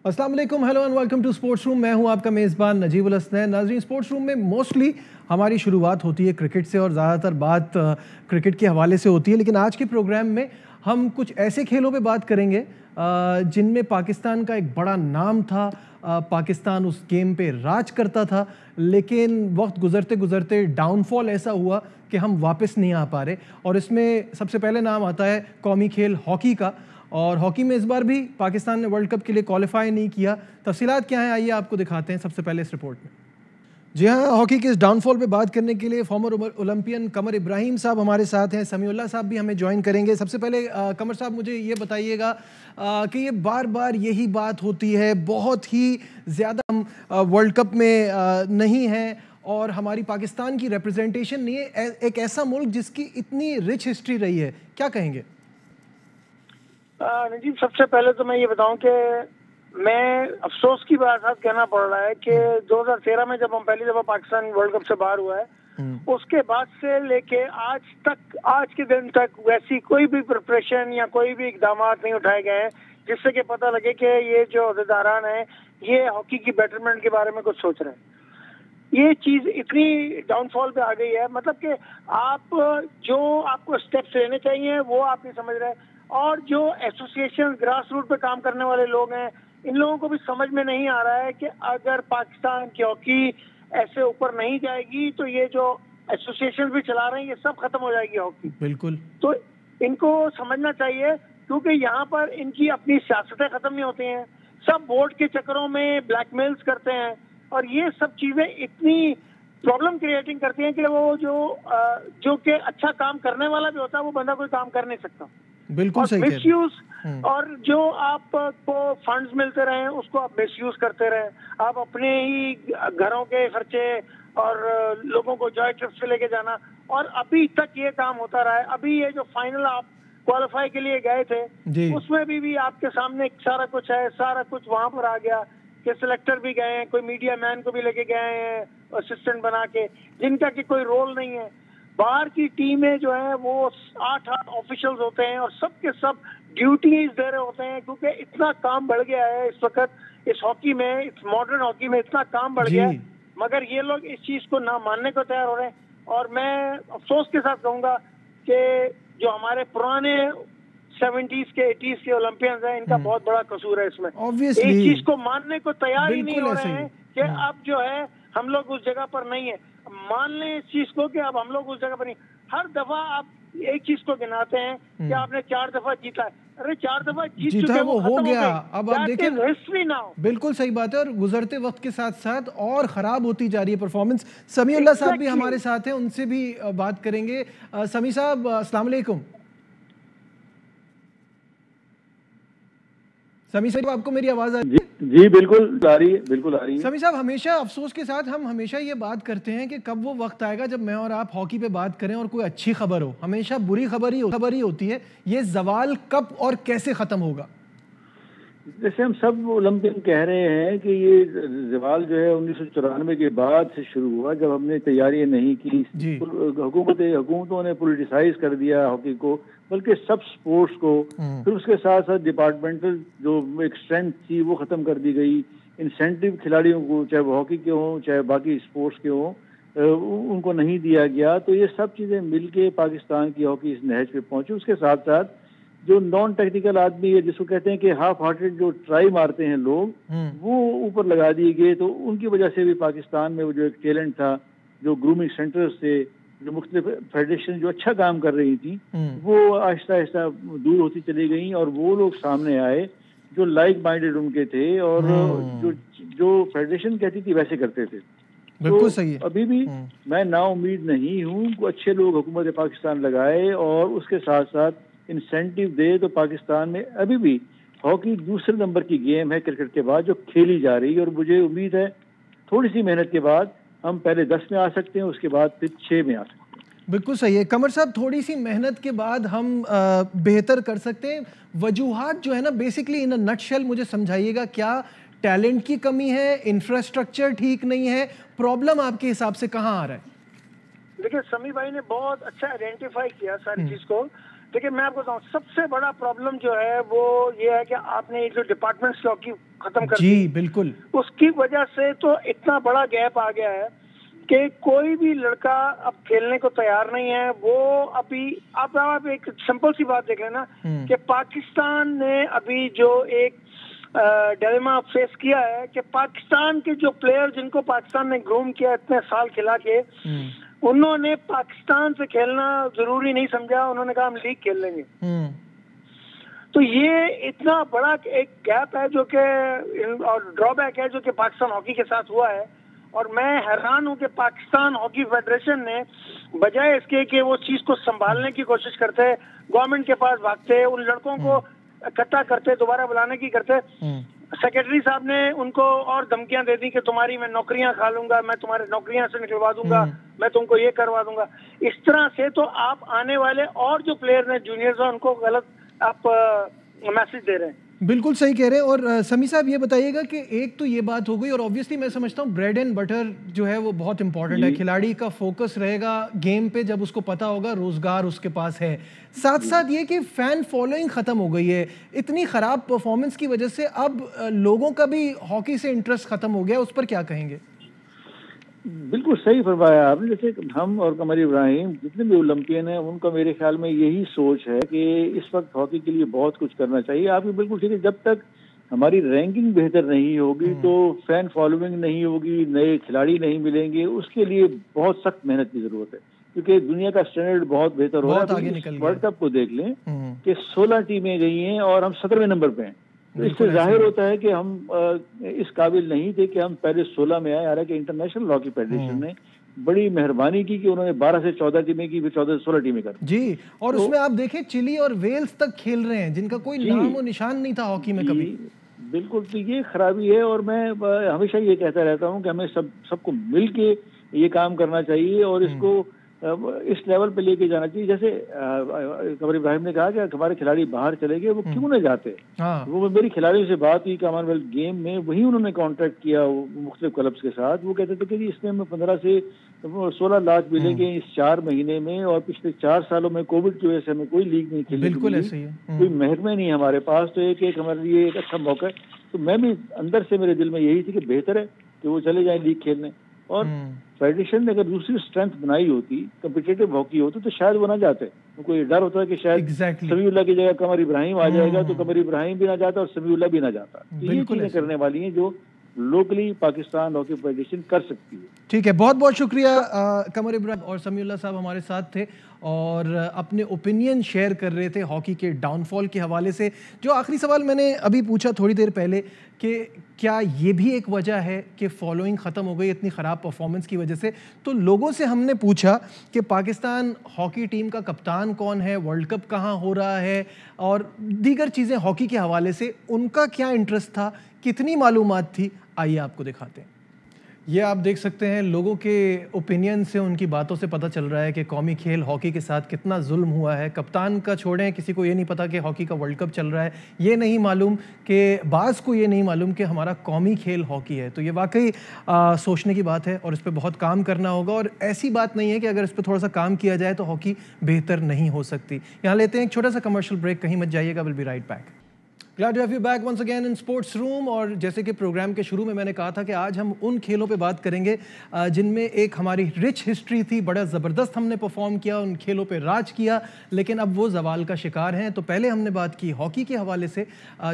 अस्सलाम वालेकुम, hello and welcome to Sports Room. मैं हूं आपका मेज़बान नजीबुल हसनैन। नाज़रीन, स्पोर्ट्स रूम में मोस्टली हमारी शुरुआत होती है क्रिकेट से और ज़्यादातर बात क्रिकेट के हवाले से होती है, लेकिन आज के प्रोग्राम में हम कुछ ऐसे खेलों पे बात करेंगे जिनमें पाकिस्तान का एक बड़ा नाम था। पाकिस्तान उस गेम पे राज करता था, लेकिन वक्त गुजरते गुजरते डाउनफॉल ऐसा हुआ कि हम वापस नहीं आ पा रहे। और इसमें सबसे पहले नाम आता है कौमी खेल हॉकी का, और हॉकी में इस बार भी पाकिस्तान ने वर्ल्ड कप के लिए क्वालिफाई नहीं किया। तफसीलात क्या हैं, आइए आपको दिखाते हैं सबसे पहले इस रिपोर्ट में। जी हाँ, हॉकी के इस डाउनफॉल पे बात करने के लिए फॉर्मर ओलंपियन कमर इब्राहिम साहब हमारे साथ हैं। समीउल्लाह साहब भी हमें ज्वाइन करेंगे। सबसे पहले कमर साहब, मुझे ये बताइएगा कि ये बार बार यही बात होती है, बहुत ही ज़्यादा हम वर्ल्ड कप में नहीं हैं और हमारी पाकिस्तान की रिप्रेजेंटेशन नहीं है, एक ऐसा मुल्क जिसकी इतनी रिच हिस्ट्री रही है, क्या कहेंगे? नजीब, सबसे पहले तो मैं ये बताऊं कि मैं अफसोस की बात कहना पड़ रहा है कि 2013 में जब हम पहली दफा पाकिस्तान वर्ल्ड कप से बाहर हुआ है, उसके बाद से लेके आज तक, आज के दिन तक वैसी कोई भी प्रिपरेशन या कोई भी इकदाम नहीं उठाए गए हैं जिससे कि पता लगे कि ये जो अहदेदारान है ये हॉकी की बेटरमेंट के बारे में कुछ सोच रहे हैं। ये चीज इतनी डाउनफॉल पे आ गई है, मतलब कि आप जो आपको स्टेप्स लेने चाहिए वो आप नहीं समझ रहे, और जो एसोसिएशन ग्रास रूट पे काम करने वाले लोग हैं, इन लोगों को भी समझ में नहीं आ रहा है कि अगर पाकिस्तान की हॉकी ऐसे ऊपर नहीं जाएगी तो ये जो एसोसिएशन भी चला रहे हैं ये सब खत्म हो जाएगी हॉकी। बिल्कुल, तो इनको समझना चाहिए, क्योंकि यहाँ पर इनकी अपनी सियासतें खत्म नहीं होती हैं, सब बोर्ड के चक्करों में ब्लैकमेल्स करते हैं, और ये सब चीजें इतनी प्रॉब्लम क्रिएटिंग करती हैं कि वो जो कि अच्छा काम करने वाला भी होता है वो बंदा कोई काम कर नहीं सकता। बिल्कुल सही मिस यूज, और जो आपको फंड्स मिलते रहे उसको आप मिस यूज करते रहे, आप अपने ही घरों के खर्चे और लोगों को जॉय ट्रिप्स पे लेके जाना, और अभी तक ये काम होता रहा है। अभी ये जो फाइनल आप क्वालिफाई के लिए गए थे उसमें भी आपके सामने सारा कुछ है, सारा कुछ वहां पर आ गया कि सिलेक्टर भी गए हैं, कोई मीडिया मैन को भी लेके गए हैं असिस्टेंट बना के, जिनका कि कोई रोल नहीं है। बाहर की टीमें जो है वो 8 ऑफिशियल्स होते हैं और सब के सब ड्यूटीज दे रहे होते हैं, क्योंकि इतना काम बढ़ गया है इस वक्त इस हॉकी में, इस मॉडर्न हॉकी में इतना काम बढ़ गया है, मगर ये लोग इस चीज को ना मानने को तैयार हो रहे हैं। और मैं अफसोस के साथ कहूंगा कि जो हमारे पुराने 70s के 80s के ओलंपियंस हैं, इनका बहुत बड़ा कसूर है इसमें। इस चीज को मानने को तैयार ही नहीं हो रहे हैं कि अब जो है हम लोग उस जगह पर नहीं है। मान लें इस चीज को कि अब हम लोग उस जगह पर नहीं, हर दफा आप एक चीज को गिनाते हैं कि आपने 4 दफा जीता है। अरे 4 दफा जीत चुके हैं, वो हो गया। अब आप देखिए, हिस्ट्री नाउ। बिल्कुल सही बात है, और गुजरते वक्त के साथ साथ और खराब होती जा रही है परफॉर्मेंस। समीउल्लाह साहब भी हमारे साथ हैं, उनसे भी बात करेंगे। समी साहब, अस्सलाम वालेकुम। समी साहब, आपको मेरी आवाज आ रही है? जी बिल्कुल आ रही है, बिल्कुल आ रही है। समी साहब, हमेशा अफसोस के साथ हम हमेशा ये बात करते हैं कि कब वो वक्त आएगा जब मैं और आप हॉकी पे बात करें और कोई अच्छी खबर हो। हमेशा बुरी खबर ही होती है। ये जवाल कब और कैसे खत्म होगा? जैसे हम सब ओलंपियन कह रहे हैं कि ये जवाल जो है 1994 के बाद से शुरू हुआ, जब हमने तैयारियां नहीं की, हुकूमतों ने पॉलिटिसाइज कर दिया हॉकी को, बल्कि सब स्पोर्ट्स को। फिर उसके साथ साथ डिपार्टमेंटल जो एक स्ट्रेंथ थी वो खत्म कर दी गई। इंसेंटिव खिलाड़ियों को, चाहे वो हॉकी के हों चाहे बाकी स्पोर्ट्स के हों, उनको नहीं दिया गया। तो ये सब चीजें मिलके पाकिस्तान की हॉकी इस नहज पे पहुंची। उसके साथ साथ जो नॉन टेक्निकल आदमी है, जिसको कहते हैं कि हाफ हार्टेड जो ट्राई मारते हैं लोग, वो ऊपर लगा दिए गए। तो उनकी वजह से भी पाकिस्तान में वो जो एक टैलेंट था, जो ग्रूमिंग सेंटर्स थे, जो मुख्तलिफ फेडरेशन जो अच्छा काम कर रही थी, वो आहिस्ता आहिस्ता दूर होती चली गई, और वो लोग सामने आए जो लाइक माइंडेड उनके थे और जो फेडरेशन कहती थी वैसे करते थे। बिल्कुल सही है। अभी भी मैं नाउम्मीद नहीं हूँ। अच्छे लोग हुकूमत पाकिस्तान लगाए और उसके साथ साथ इंसेंटिव दे तो पाकिस्तान में अभी भी हॉकी दूसरे नंबर की गेम है क्रिकेट के बाद जो खेली जा रही है। और मुझे उम्मीद है थोड़ी सी मेहनत के बाद हम पहले 10 में आ सकते हैं, उसके बाद फिर 6 में आ सकते हैं। बिल्कुल सही है कमर साहब, थोड़ी सी मेहनत के बाद हम बेहतर कर सकते हैं। वजूहात जो है ना, बेसिकली इन अ नटशेल मुझे समझाइएगा, क्या टैलेंट की कमी है, इंफ्रास्ट्रक्चर ठीक नहीं है, प्रॉब्लम आपके हिसाब से कहाँ आ रहा है? देखिए, समी भाई ने बहुत अच्छा आइडेंटिफाई किया सारी चीज को। देखिए मैं आपको बताऊं, सबसे बड़ा प्रॉब्लम जो है वो ये है कि आपने एक जो डिपार्टमेंट्स की हॉकी खत्म कर दी, बिल्कुल, उसकी वजह से तो इतना बड़ा गैप आ गया है कि कोई भी लड़का अब खेलने को तैयार नहीं है। वो अभी आप एक सिंपल सी बात देख लेना कि पाकिस्तान ने अभी जो एक डिलेमा फेस किया है कि पाकिस्तान के जो प्लेयर जिनको पाकिस्तान ने ग्रूम किया इतने साल खिला के, उन्होंने पाकिस्तान से खेलना जरूरी नहीं समझा, उन्होंने कहा हम लीग खेल लेंगे। तो ये इतना बड़ा एक गैप है जो कि और ड्रॉबैक है जो कि पाकिस्तान हॉकी के साथ हुआ है। और मैं हैरान हूं कि पाकिस्तान हॉकी फेडरेशन ने बजाय इसके कि वो चीज को संभालने की कोशिश करते, गवर्नमेंट के पास भागते, उन लड़कों को इकट्ठा करते, दोबारा बुलाने की करते, सेक्रेटरी साहब ने उनको और धमकियां दे दी कि तुम्हारी मैं नौकरियां खा लूंगा, मैं तुम्हारे नौकरियां से निकलवा दूंगा, मैं तुमको ये करवा दूंगा। इस तरह से तो आप आने वाले और जो प्लेयर हैं जूनियर्स हैं उनको गलत आप मैसेज दे रहे हैं। बिल्कुल सही कह रहे हैं। और समी साहब ये बताइएगा कि एक तो ये बात हो गई, और ऑब्वियसली मैं समझता हूँ ब्रेड एंड बटर जो है वो बहुत इंपॉर्टेंट है। खिलाड़ी का फोकस रहेगा गेम पे जब उसको पता होगा रोजगार उसके पास है। साथ साथ ये कि फैन फॉलोइंग खत्म हो गई है इतनी खराब परफॉर्मेंस की वजह से, अब लोगों का भी हॉकी से इंटरेस्ट खत्म हो गया, उस पर क्या कहेंगे? बिल्कुल सही फरमाया आपने। जैसे हम और कमर इब्राहिम जितने भी ओलंपियन हैं उनका मेरे ख्याल में यही सोच है कि इस वक्त हॉकी के लिए बहुत कुछ करना चाहिए। आपकी बिल्कुल ठीक है, जब तक हमारी रैंकिंग बेहतर नहीं होगी तो फैन फॉलोइंग नहीं होगी, नए खिलाड़ी नहीं मिलेंगे, उसके लिए बहुत सख्त मेहनत की जरूरत है क्योंकि दुनिया का स्टैंडर्ड बहुत बेहतर हो रहा है। वर्ल्ड कप को देख लें कि 16 टीमें गई हैं और हम 17वें नंबर पे हैं। तो इससे जाहिर होता है कि हम इस काबिल नहीं थे कि हम पहले 16 में आए। हालांकि इंटरनेशनल हॉकी फेडरेशन ने बड़ी मेहरबानी की कि उन्होंने 12 से 14 टीमें की, फिर 14 से 16 टीमें कर जी। और तो, उसमें आप देखें चिली और वेल्स तक खेल रहे हैं जिनका कोई नाम और निशान नहीं था हॉकी में कभी। बिल्कुल, तो ये खराबी है। और मैं हमेशा ये कहता रहता हूँ कि हमें सबको मिल के ये काम करना चाहिए और इसको इस लेवल पे लेके जाना चाहिए। जैसे कमर इब्राहिम ने कहा कि हमारे खिलाड़ी बाहर चले गए, वो क्यों न जाते। वो मेरी खिलाड़ियों से बात हुई कॉमनवेल्थ गेम में, वही उन्होंने कॉन्ट्रैक्ट किया मुख्तलिफ क्लब्स के साथ। वो कहते थे कि इसमें हमें 15 से 16 लाख मिलेंगे इस 4 महीने में, और पिछले 4 सालों में कोविड की वजह से हमें कोई लीग नहीं खेलने बिल्कुल ऐसे ही है, कोई महकमे नहीं हमारे पास, तो एक हमारे लिए एक अच्छा मौका है। तो मैं भी अंदर से मेरे दिल में यही थी कि बेहतर है कि वो चले जाएं लीग खेलने। और फेडरेशन ने अगर दूसरी स्ट्रेंथ बनाई होती, कम्पिटिटिव हॉकी होती, तो शायद वो ना जाते। उनको ये डर होता है कि शायद समीउल्लाह की जगह कमर इब्राहिम आ जाएगा, तो कमर इब्राहिम भी ना जाता और समीउल्लाह भी ना जाता। तो ये चीजें करने वाली हैं जो लोकली पाकिस्तान हॉकी फेडरेशन कर सकती है। ठीक है, बहुत बहुत शुक्रिया। कमर इब्राहिम और समीउल्लाह साहब हमारे साथ थे और अपने ओपिनियन शेयर कर रहे थे हॉकी के डाउनफॉल के हवाले से। जो आखिरी सवाल मैंने अभी पूछा थोड़ी देर पहले कि क्या ये भी एक वजह है कि फॉलोइंग ख़त्म हो गई इतनी ख़राब परफॉर्मेंस की वजह से, तो लोगों से हमने पूछा कि पाकिस्तान हॉकी टीम का कप्तान कौन है, वर्ल्ड कप कहाँ हो रहा है और दीगर चीज़ें हॉकी के हवाले से उनका क्या इंटरेस्ट था, कितनी मालूमात थी। आइए आपको दिखाते हैं। ये आप देख सकते हैं लोगों के ओपिनियन से, उनकी बातों से पता चल रहा है कि कौमी खेल हॉकी के साथ कितना जुल्म हुआ है। कप्तान का छोड़ें, किसी को ये नहीं पता कि हॉकी का वर्ल्ड कप चल रहा है, ये नहीं मालूम कि बाज़ को ये नहीं मालूम कि हमारा कौमी खेल हॉकी है। तो ये वाकई सोचने की बात है और इस पर बहुत काम करना होगा। और ऐसी बात नहीं है कि अगर इस पर थोड़ा सा काम किया जाए तो हॉकी बेहतर नहीं हो सकती। यहाँ लेते हैं एक छोटा सा कमर्शियल ब्रेक, कहीं मत जाइएगा, will be right back. Glad to have you back once again in Sports Room। और जैसे कि प्रोग्राम के शुरू में मैंने कहा था कि आज हम उन खेलों पे बात करेंगे जिनमें एक हमारी रिच हिस्ट्री थी, बड़ा ज़बरदस्त हमने परफॉर्म किया, उन खेलों पे राज किया, लेकिन अब वो जवाल का शिकार हैं। तो पहले हमने बात की हॉकी के हवाले से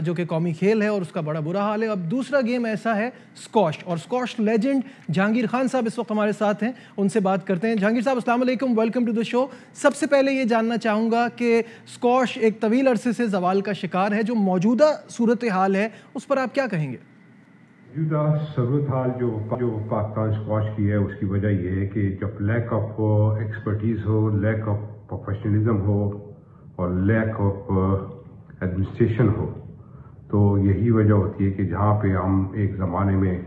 जो कि कौमी खेल है और उसका बड़ा बुरा हाल है। अब दूसरा गेम ऐसा है स्क्वॉश, और स्क्वॉश लेजेंड जहांगीर खान साहब इस वक्त हमारे साथ हैं, उनसे बात करते हैं। जहांगीर साहब अस्सलाम वालेकुम, वेलकम टू द शो। सबसे पहले ये जानना चाहूँगा कि स्क्वॉश एक तवील अरसे से जवाल का शिकार है, जो मौजूदा सूरत हाल है उस पर आप क्या कहेंगे? मौजूदा सूरत हाल जो पाकिस्तान स्क्वॉश की है उसकी वजह यह है कि जब लैक ऑफ एक्सपर्टीज हो, लैक ऑफ प्रोफेशनलिज्म हो और लैक ऑफ एडमिनिस्ट्रेशन हो, तो यही वजह होती है कि जहाँ पे हम एक ज़माने में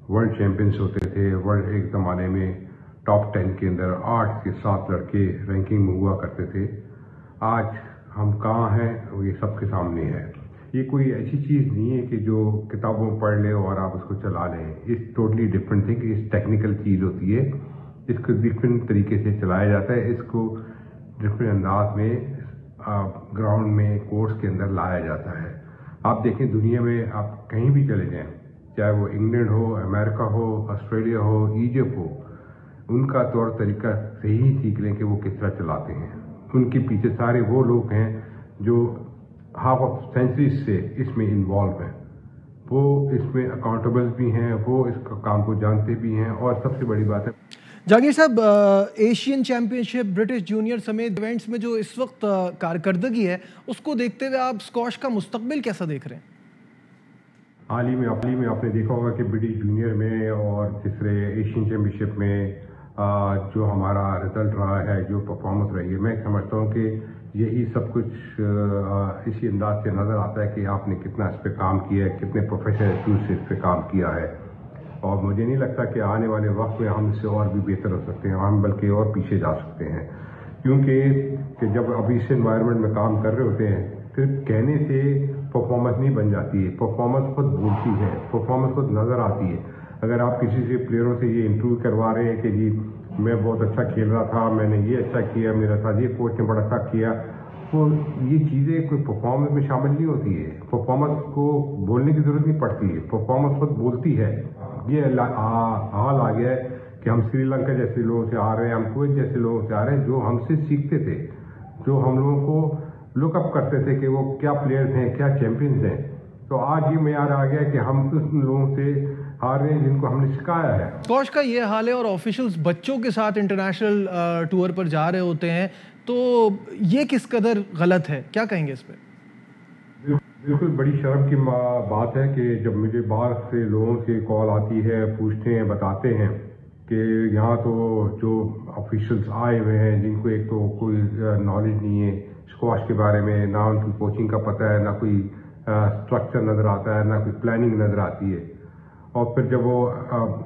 वर्ल्ड चैम्पियंस होते थे, एक ज़माने में टॉप 10 के अंदर 8 से 7 लड़के रैंकिंग में हुआ करते थे, आज हम कहाँ हैं ये सबके सामने है। ये कोई ऐसी चीज़ नहीं है कि जो किताबों में पढ़ ले और आप उसको चला लें। इस टोटली डिफरेंट थिंग, इस टेक्निकल चीज़ होती है, इसको डिफरेंट तरीके से चलाया जाता है, इसको डिफरेंट अंदाज में ग्राउंड में कोर्ट्स के अंदर लाया जाता है। आप देखें दुनिया में आप कहीं भी चले जाएं, चाहे वो इंग्लैंड हो, अमेरिका हो, ऑस्ट्रेलिया हो, इजिप्ट हो, उनका तौर तरीका से ही सीख लें कि वो किस तरह चलाते हैं। उनके पीछे सारे वो लोग हैं जो हाफ ऑफ सेंचुरी से इसमें इन्वॉल्व हैं, वो इसमें अकाउंटेबल भी हैं, वो इस काम को जानते भी हैं। और सबसे बड़ी बात है जहांगीर साहब, एशियन चैंपियनशिप, ब्रिटिश जूनियर समेत इवेंट्स में जो इस वक्त कारकर्दगी है, उसको देखते हुए आप स्क्वॉश का मुस्तकबिल कैसा देख रहे हैं? हाल ही में आपने देखा होगा कि ब्रिटिश जूनियर में और तीसरे एशियन चैंपियनशिप में जो हमारा रिजल्ट रहा है, जो परफॉर्मेंस रही है, मैं समझता हूँ कि यही सब कुछ इसी अंदाज से नज़र आता है कि आपने कितना इस पर काम किया है, कितने प्रोफेशनल एटीट्यूड से इस पर काम किया है। और मुझे नहीं लगता कि आने वाले वक्त में हम इससे और भी बेहतर हो सकते हैं, हम बल्कि और पीछे जा सकते हैं। क्योंकि जब अब इस एनवायरनमेंट में काम कर रहे होते हैं, सिर्फ कहने से परफॉर्मेंस नहीं बन जाती है, परफॉर्मेंस खुद बोलती है, परफॉर्मेंस खुद नज़र आती है। अगर आप किसी से प्लेयरों से ये इंटरव्यू करवा रहे हैं कि जी मैं बहुत अच्छा खेल रहा था, मैंने ये अच्छा किया, मेरे साथ ये कोच ने बड़ा अच्छा किया, तो ये चीज़ें कोई परफॉर्मेंस में शामिल नहीं होती है। परफॉर्मेंस को बोलने की ज़रूरत नहीं पड़ती है, परफॉर्मेंस खुद बोलती है। ये हाल आ गया है कि हम श्रीलंका जैसे लोगों से आ रहे हैं, हम कुवैत जैसे लोगों से आ रहे हैं जो हमसे सीखते थे, जो हम लोगों को लुकअप करते थे कि वो क्या प्लेयर्स हैं, क्या चैंपियंस हैं। तो आज ये मैयार आ गया कि हम उन लोगों से हार रहे हैं जिनको हमने सिखाया है। स्क्वॉश का ये हाल है और ऑफिशियल्स बच्चों के साथ इंटरनेशनल टूर पर जा रहे होते हैं, तो ये किस कदर गलत है, क्या कहेंगे इस पर? बिल्कुल बड़ी शर्म की बात है कि जब मुझे बाहर से लोगों से कॉल आती है, पूछते हैं, बताते हैं कि यहाँ तो जो ऑफिशियल्स आए हुए हैं जिनको एक तो कोई नॉलेज नहीं है स्क्वॉश के बारे में, ना उनकी कोचिंग का पता है, ना कोई स्ट्रक्चर नज़र आता है, ना कोई प्लानिंग नज़र आती है। और फिर जब वो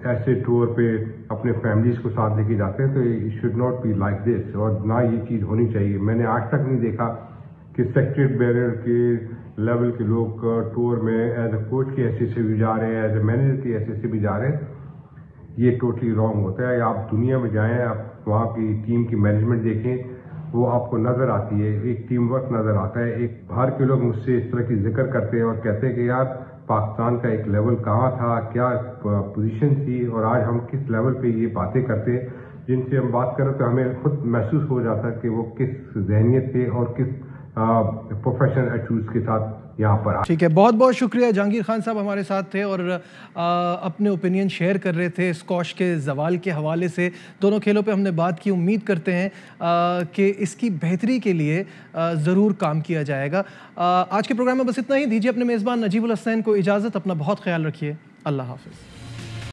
ऐसे टूर पे अपने फैमिलीज को साथ लेके जाते हैं तो it should not be like this, और ना ये चीज़ होनी चाहिए। मैंने आज तक नहीं देखा कि सेक्रेटरी बैरियर के लेवल के लोग टूर में एज ए कोच की हैसियत से भी जा रहे हैं, एज ए मैनेजर की हैसियत से भी जा रहे हैं। ये टोटली रॉन्ग होता है। आप दुनिया में जाएं, आप वहाँ की टीम की मैनेजमेंट देखें, वो आपको नज़र आती है, एक टीम वर्क नज़र आता है। एक बाहर के लोग मुझसे इस तरह की जिक्र करते हैं और कहते हैं कि यार पाकिस्तान का एक लेवल कहाँ था, क्या पोजीशन थी, और आज हम किस लेवल पे ये बातें करते हैं जिनसे हम बात करें तो हमें खुद महसूस हो जाता है कि वो किस जहनियत से और किस प्रोफेशनल एटीट्यूड्स के साथ यहाँ पर। ठीक है, बहुत बहुत शुक्रिया। जहांगीर खान साहब हमारे साथ थे और अपने ओपिनियन शेयर कर रहे थे स्क्वॉश के जवाल के हवाले से। दोनों खेलों पे हमने बात की, उम्मीद करते हैं कि इसकी बेहतरी के लिए ज़रूर काम किया जाएगा। आज के प्रोग्राम में बस इतना ही। दीजिए अपने मेज़बान नजीबुल हसनैन को इजाज़त। अपना बहुत ख्याल रखिए। अल्लाह हाफ़िज़।